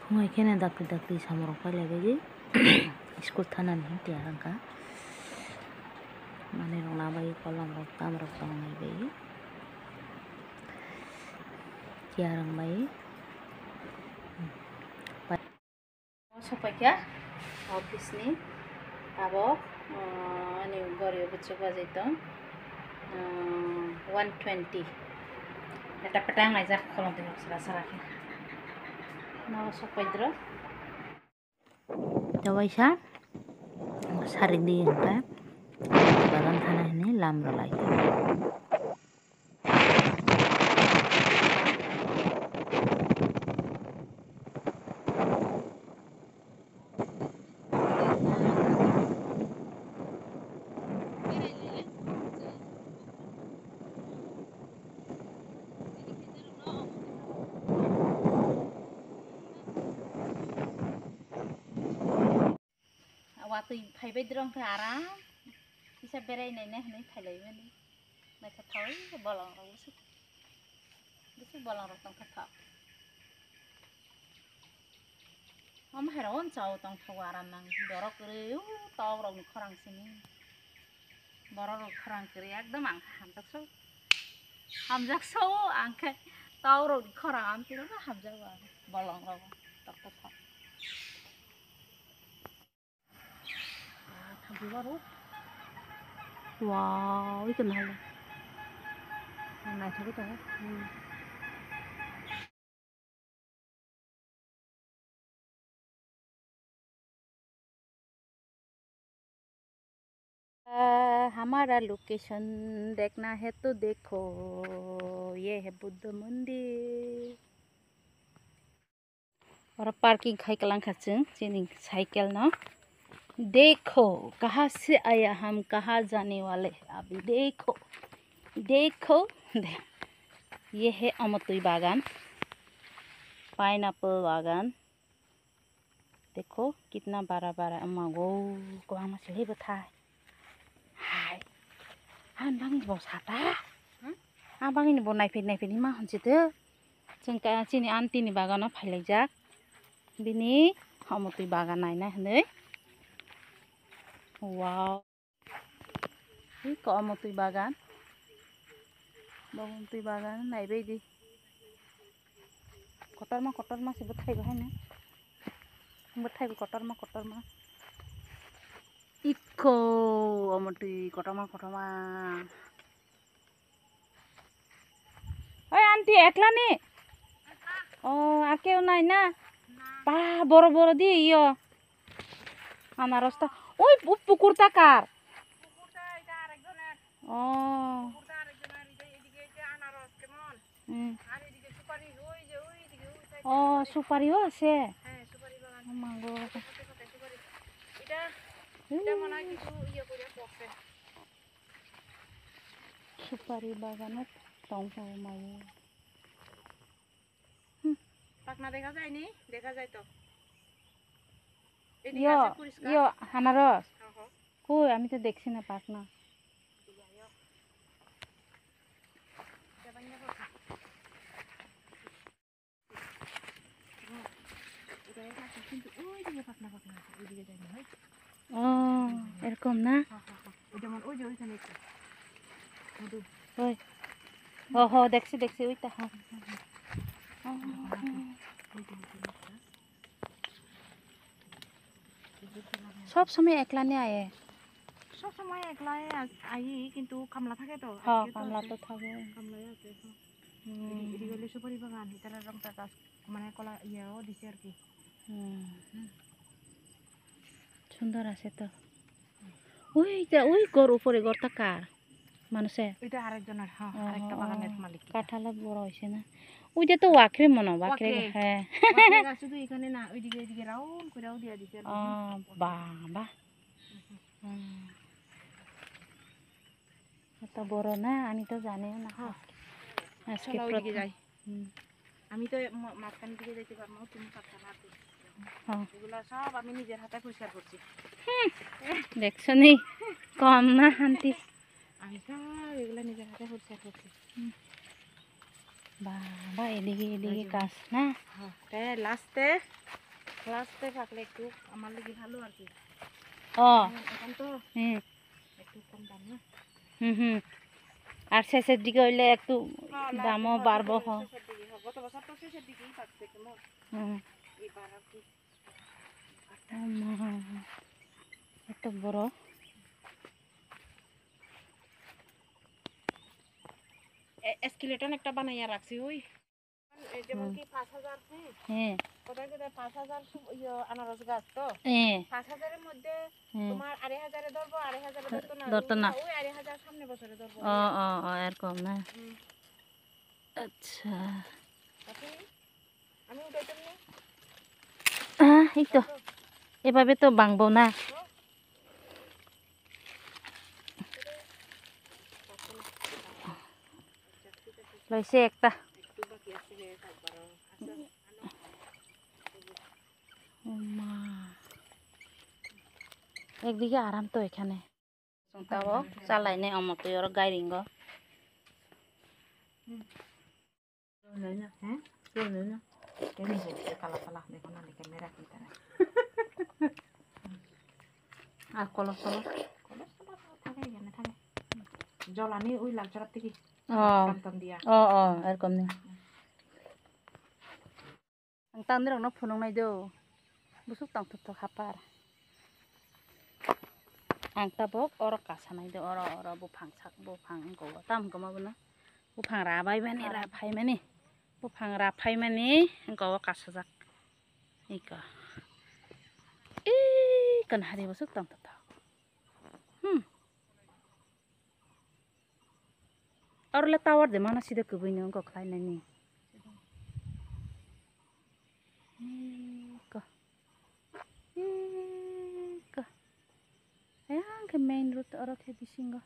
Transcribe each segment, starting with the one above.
फुङायखेना दाख्रि दाख्रि सामरक फायलायबाय school थानानै तियारंका माने रंनाबाय कलमरक तामरक दंनायबाय तियारंबाय सफायखा ऑफिसनि tabok ani gori bucuk wajito 120 eta petang aja kolong tengok serasa mau sopedro jawaisa sarindi ka bagan thana ini lamro lai waktu faibai drong ke aram bisa berai nene hene failai mani mereka tahu bolong rong busu bolong rong tong kata om heron cau tong kawaran nang dorok kiri tau rong korang sini borok korang kiri ekdom ang hamjak so angke tau rong korang am kiri hamjak bolong rong tok kata baru wow ikan halal nah coba tahu हमारा location देखना है तो देखो ये है बुद्ध मंदिर और parking खाई कलां खाचुं जेनी साइकिल ना देखो कहाँ से आया हम कहाँ जाने वाले अभी देखो देखो ये है अमतुई बागान पाइनएप्पल बागान देखो कितना बड़ा बड़ा अम्मा गो गोबां मछली बताय हाय हान बांगि बाव साता हां बांगि बाव नायफेर मा होनसिदो जों चिनि आन्टिनि बागानाव फायलायजाक बिनि अमतुई बागान नायना हनै wow ini kok अमतुई बागान नाय बायदि कटरमा से बताइबो हायना बताइबो कटरमा इको अमतुई कटरमा ओय आंटी एकला नि আর কেউ নাই না পা বড় বড় দিয়ে ইয়ো আনারসটা ওই পুকুরটা কার ও ও সুপারিও আছে সুপারি বাগানত মায়ে পাকনা দেখা যায়নি দেখা যায় তো ইয়ো আনারস কই আমি তো দেখছি না পাকনা ও এরকম না ওই ও দেখছি ওইটা सब समय एकला ने आए सब समय एकला आई किंतु कामला थाके तो हां कामला तो थाके कामला आते इदिगले सुपारी बागान हितारा रंगता गाछ माने कला इयाও दिसे আর কি সুন্দর আছে তো ওই ঘর উপরে ঘরটা কার মানুষে এটা আরেকজনের হ্যাঁ আরেকটা বাগানের মালিক কাঁঠাল বড় হইছে না ওইটা তো ওয়াকরে মনে ওয়াকরে হ্যাঁ ওয়াকরে শুধু এখানে না ওইদিকে রাউন্ড করেও দিয়া দিছে বাবা এত বড় না আমি তো জানিও না আজকে ওইদিকে যাই আমি তো মাঝখান দিকে যাইতে পারবো তুমি পারতা না হ্যাঁ এগুলা সব আমি নিজের হাতে পরিষ্কার করছি দেখছো নি কম না শান্তি আমি সব এগুলা নিজের হাতে পরিষ্কার করছি বাবা এদিকে কাজ না হ্যাঁ লাস্টে লাস্টে থাকলে একটু আমার লেগে ভালো আর কি। এখন তো একটু কম দাম না। আর শেষের দিকে হইলে একটু দামও বাড়বো। গত বছর তো শেষের দিকেই পাচ্ছে কেমন এবার আর কি এত বড় স্কেলেটন একটা বানাইয়া রাখছি ওই যেমন কি 5000 কোথায় কোথায় 5000 আনারস গাছ তো 5000 এর মধ্যে তোমার 2500 এ ধরবো 2500 এ ধরতো না ওই 2500 সামনে বছরে ধরবো এরকম না। আচ্ছা আমি উঠাইতাম না এই তো এভাবে তো ভাঙবো না। লইছে একটা একদিকে আরাম তো এখানে তাও চালাই নে অমত ওর গাইরিঙ্গ আর কলস টলস জলানি ওই লালচরার থেকে দিয়া এরকম নেই তাদের অনেক ফুনংনাই দো busuk tang tutuk hapar ang tabok oro kasanai do oro bufang sak bufang ko tam ko mabuna bufang rabai mani raphai mani bufang raphai mani ko kasajak ika kan hari busuk tang tutuk oro le tower de mana sida kubui no ko khlai nani Ayan, ke main road orang ke di sini.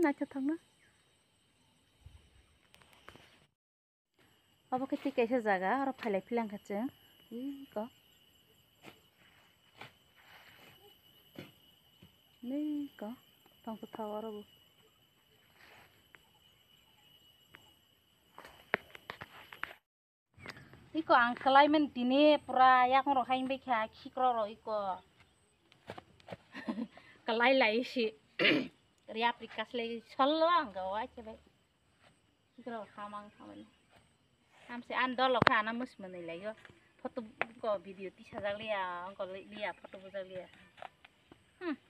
Nak cakap na? Apa kita kisah jaga orang pilih pilang kaca? Iko, ni ko, tang tu tahu orang bu. Iko angkalai men tini pura ya kong rohain bekha kikro ro iko. Kalai lai si ria prikas lagi solo angga wai cebe. Kikro hamang hamen. Amse andol lo kana mus menai lagi. Foto ko video ti sajak liya angko liya foto bujak liya.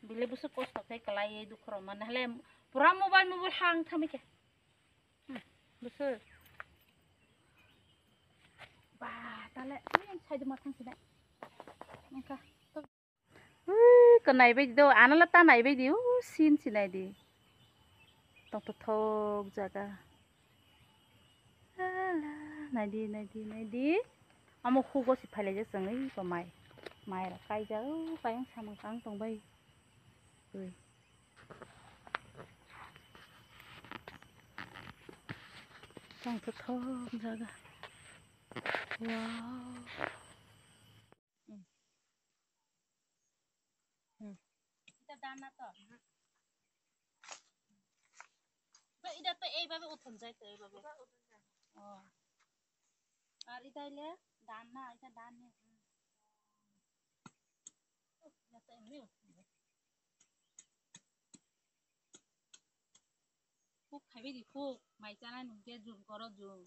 Bile busuk kos pakai kalai du kro mana le pura mobile hang thami ke. Busuk. Bah, tale, ini saya cuma tang sini. Maka, kenai bedi do, anak lata nai bedi, sin sinai di, tong tutuk jaga, nai di, amu khugo si phale je sengai pemai, mai ra kai jauh, kai yang sama kang tong bay, tong tutuk jaga. Wow. Kita dana to. Ba ida to ei babe uthon jai to ei babe. Ar itaile dana ita dane. Ya to emri uthon jai. Khub khaibe di khub mai chana nungke zoom koro zoom.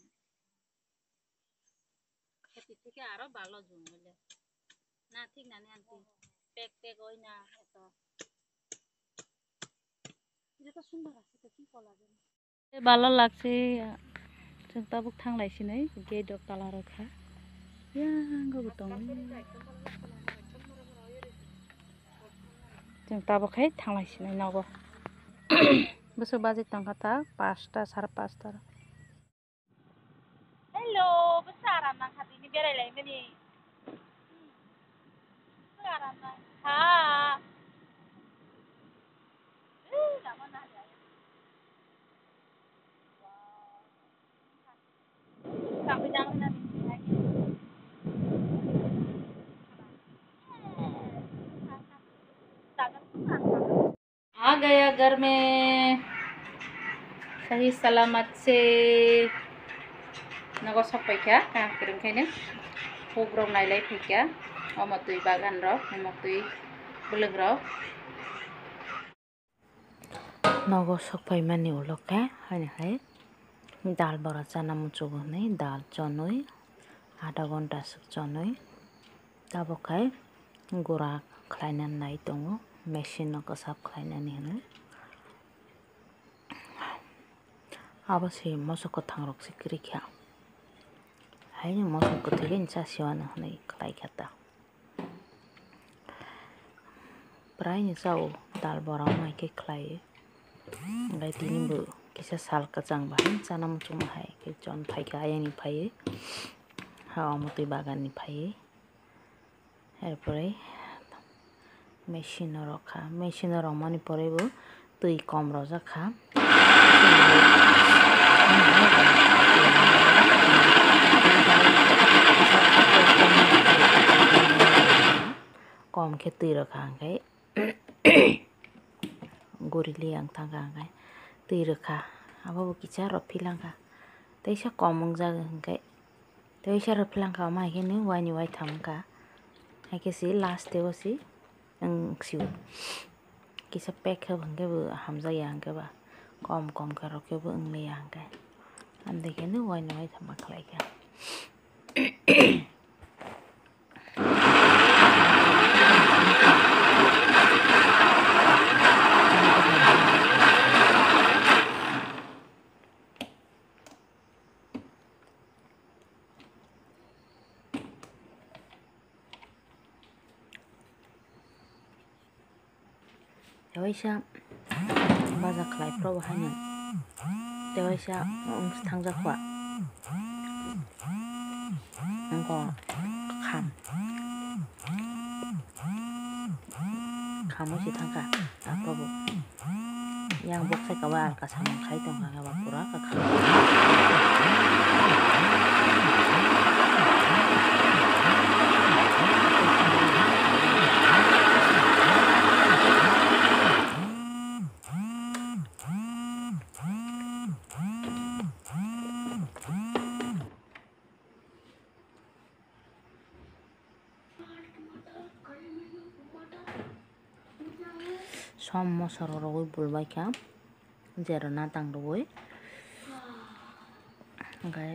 Kheti থেকে আরো ভালো zoom হইলে না ঠিক না নে aunty পেক পেক হই না এত এটা তো সুন্দর আছে তো কি কলা জানি ভালো লাগছে जों ताबुक थांलायसिनै गेट कालार खा यांगो दं जों ताबुकहाय थांलायसिनै नावबो बोसो बाजै थांखाता 5टा 5:30 हेलो बोसो आराम नांखादि बेरायलायमोनि आराम ना हा आ गया घर में सही सलामत से Nago sokpaika kaham kerengkaino hugrok nailai faika omotui bagan rok omotui beleng rok nogo sokpaimani uloke hainai dal bora chana muchugo nei dal chonui आधा घन्टा चनui tabokai gura khlainani nai tongo machine no kasap khlainani hino abo se moso kothang rok se krikha haini moso kothege chasiwana honai khlaikha ta prai ni sao dal bora mai ke khlai ngai tini bu kisa sal kachang ba chana muchung hai ke jon phaika ayani phai ha omotui bagan ni phai এরপরে machine রখা machine রমানি পরে তুই কম রজা খা কম খে তুই রখা আঙ্কাই গরিলি আং থাকা আঙ্কাই তুই রখা আবাবো কিচা রফিলাঙ্কা তাইসা কম জাগা আঙ্কাই তাইসা রফিলাঙ্কা মাইকেনি ওয়াইনি Y থামকা Hai si last dewa si ang siu kisa pek ha bangke bu hamza yang ke ba kom ka roke bu ang le yang ke ande ke ni wai noi thama khlai ka Dewaisa baza khlai pro hanin dewaisa thangja khwa angko kham si thangka aprobo yang bokse kawa ka samang khai tong ka ba pura ka kham som mosoro rogoi bulbai ka jero na tang rogoi gai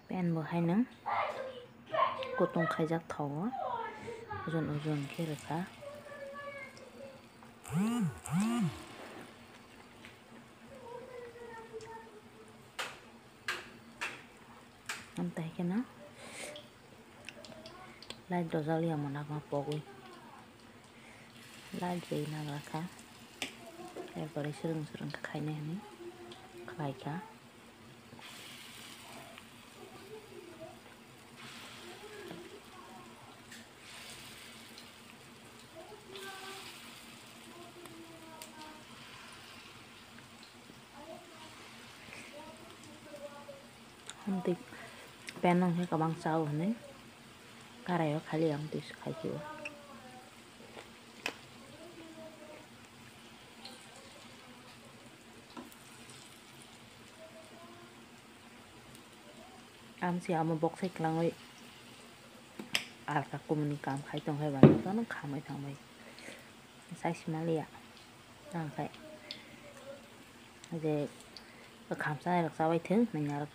pen bo hainang kutung khaijak thawo ojon ke reka amtai kena light dozali amona ma pogoi লাল যেই না রাখা এরপরে সুরং খাই না আমি খাইকা Nanti penong he kabang sao hane karayo khali ang tis khaikiwa am si amo box sai klangoi alka kumuni kam khai tong hai ba to nang khamai thamai sai simalia nang khai je kham sai rak sawai thing nang ya rak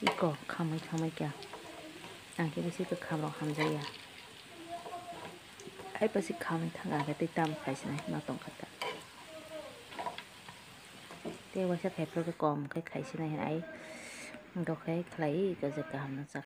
이거 가만히 껴. 안개 besi 그 가만 함자야. ai besi 가만히 타가 cái tam phải này nó tổng khát. Thế qua sẽ phải pro cái con cái khai này ấy. Nó khai lấy cái gì cả nó